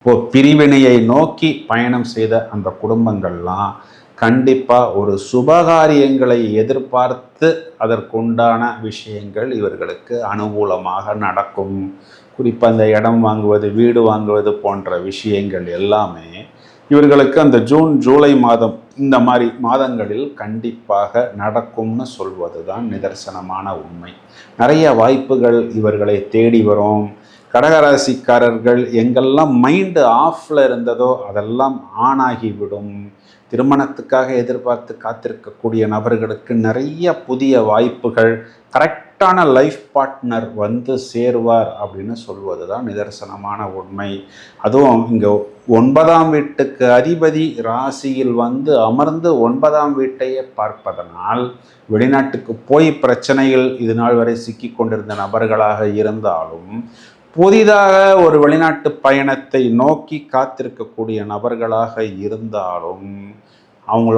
இப்போ பிரிவினையை நோக்கி பயணம் செய்த அந்த குடும்பங்கள்லாம் கண்டிப்பாக ஒரு சுபகாரியங்களை எதிர்பார்த்து அதற்குண்டான விஷயங்கள் இவர்களுக்கு அனுகூலமாக நடக்கும். குறிப்பாக அந்த இடம் வாங்குவது, வீடு வாங்குவது போன்ற விஷயங்கள் எல்லாமே இவர்களுக்கு அந்த ஜூன் ஜூலை மாதம் இந்த மாதிரி மாதங்களில் கண்டிப்பாக நடக்கும்னு சொல்வது தான் நிதர்சனமான உண்மை. நிறைய வாய்ப்புகள் இவர்களை தேடி வரும். கடகராசிக்காரர்கள் எங்கெல்லாம் மைண்டு ஆஃப்ல இருந்ததோ அதெல்லாம் ஆன் ஆகிவிடும். திருமணத்துக்காக எதிர்பார்த்து காத்திருக்கக்கூடிய நபர்களுக்கு நிறைய புதிய வாய்ப்புகள், கரெக்டான லைஃப் பார்ட்னர் வந்து சேருவார் அப்படின்னு சொல்வது தான் நிதர்சனமான உண்மை. அதுவும் இங்கே 9ஆம் வீட்டுக்கு அதிபதி ராசியில் வந்து அமர்ந்து 9ஆம் வீட்டையே பார்ப்பதனால் வெளிநாட்டுக்கு போய் பிரச்சனைகள் இது நாள் வரை சிக்கி கொண்டிருந்த நபர்களாக இருந்தாலும் புதிதாக ஒரு வெளிநாட்டு பயணத்தை நோக்கி காத்திருக்கக்கூடிய நபர்களாக இருந்தாலும் அவங்களோட